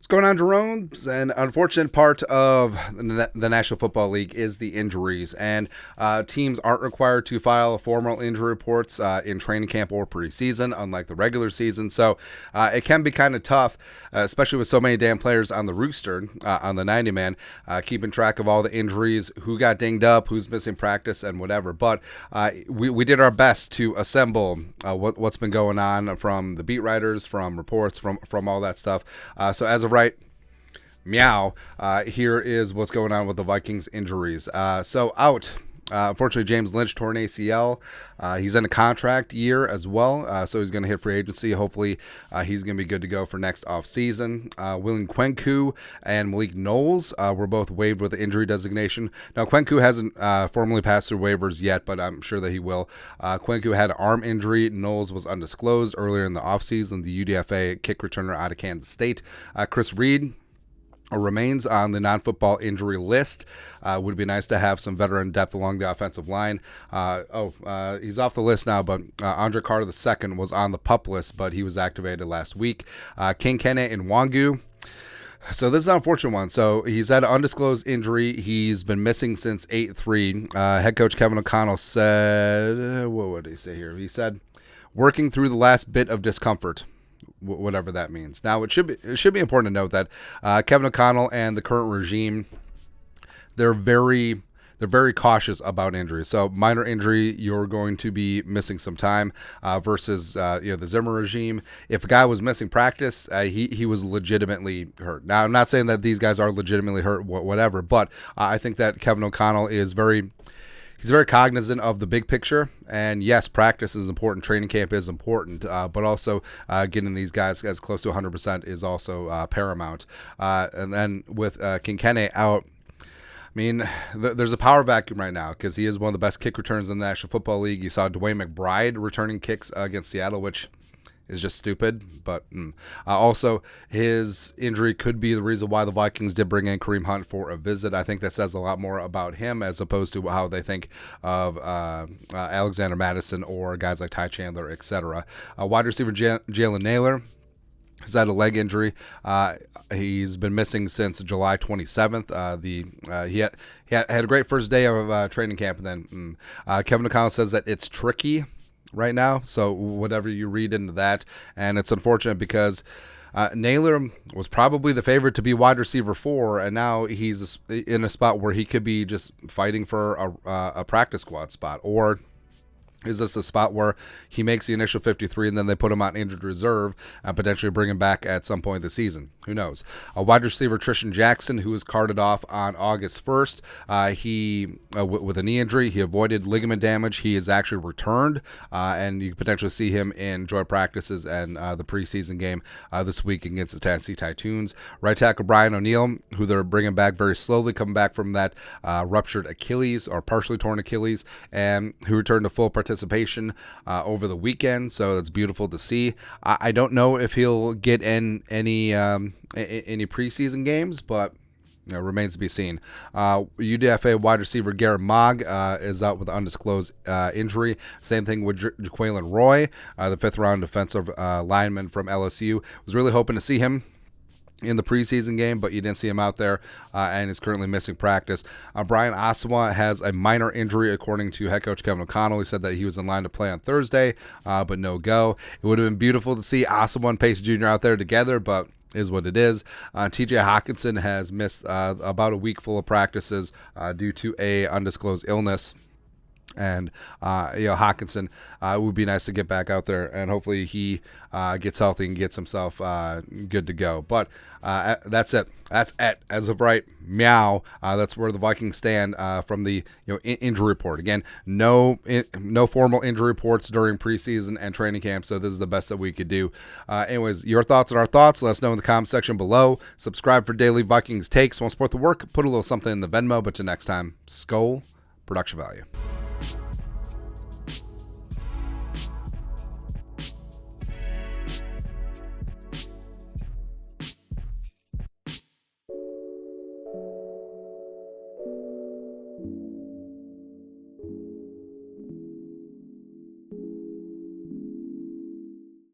What's going on, Jerome? An unfortunate part of the National Football League is the injuries, and teams aren't required to file formal injury reports in training camp or preseason, unlike the regular season. So it can be kind of tough, especially with so many damn players on the roster, on the 90-man, keeping track of all the injuries, who got dinged up, who's missing practice, and whatever. But we did our best to assemble what's been going on from the beat writers, from reports, from all that stuff. So as of right, meow, here is what's going on with the Vikings injuries. So out, unfortunately, James Lynch tore an ACL. He's in a contract year as well, so he's going to hit free agency. Hopefully, he's going to be good to go for next offseason. William Kwenku and Malik Knowles were both waived with the injury designation. Now, Kwenku hasn't formally passed through waivers yet, but I'm sure that he will. Kwenku had an arm injury. Knowles was undisclosed earlier in the offseason. The UDFA kick returner out of Kansas State. Chris Reed remains on the non-football injury list. Would be nice to have some veteran depth along the offensive line. He's off the list now, but Andre Carter II was on the PUP list, but he was activated last week. King Kene and Wangu. So this is an unfortunate one. So he's had an undisclosed injury. He's been missing since 8-3. Head coach Kevin O'Connell said, what did he say here? He said, working through the last bit of discomfort, whatever that means. Now, it should be important to note that Kevin O'Connell and the current regime, they're very cautious about injuries. So minor injury, you're going to be missing some time versus the Zimmer regime. If a guy was missing practice, he was legitimately hurt. Now, I'm not saying that these guys are legitimately hurt, whatever, but I think that Kevin O'Connell is He's very cognizant of the big picture, and yes, practice is important, training camp is important, but also getting these guys as close to 100% is also paramount. And then with Kinkene out, I mean, there's a power vacuum right now because he is one of the best kick returns in the National Football League. You saw Dwayne McBride returning kicks against Seattle, which is just stupid, but also his injury could be the reason why the Vikings did bring in Kareem Hunt for a visit. I think that says a lot more about him as opposed to how they think of Alexander Madison or guys like Ty Chandler, etc. Wide receiver Jalen Naylor has had a leg injury. He's been missing since July 27th. He had a great first day of training camp, and then Kevin O'Connell says that it's tricky right now, so whatever you read into that, and it's unfortunate because Naylor was probably the favorite to be wide receiver 4, and now he's in a spot where he could be just fighting for a practice squad spot, or is this a spot where he makes the initial 53 and then they put him on injured reserve and potentially bring him back at some point this season? Who knows? Wide receiver Trishan Jackson, who was carted off on August 1st, he with a knee injury, he avoided ligament damage. He is actually returned, and you can potentially see him in joint practices and the preseason game this week against the Tennessee Titans. Right tackle Brian O'Neill, who they're bringing back very slowly, coming back from that ruptured Achilles or partially torn Achilles, and who returned to full participation over the weekend, so that's beautiful to see. I don't know if he'll get in any preseason games, but remains to be seen. UDFA wide receiver Garrett Mogg is out with an undisclosed injury. Same thing with Jaquelin Roy, the fifth-round defensive lineman from LSU. Was really hoping to see him in the preseason game, but you didn't see him out there, and is currently missing practice. Brian Asamoah has a minor injury, according to head coach Kevin O'Connell. He said that he was in line to play on Thursday, but no go. It would have been beautiful to see Asamoah and Pace Jr. out there together, but is what it is. TJ Hawkinson has missed about a week full of practices due to a undisclosed illness. And Hawkinson, it would be nice to get back out there, and hopefully he gets healthy and gets himself good to go. But that's it. That's it as of right. Meow. That's where the Vikings stand from the injury report. Again, no formal injury reports during preseason and training camp, so this is the best that we could do. Anyways, your thoughts and our thoughts, let us know in the comment section below. Subscribe for daily Vikings takes. Want to support the work? Put a little something in the Venmo. But till next time, Skol, production value.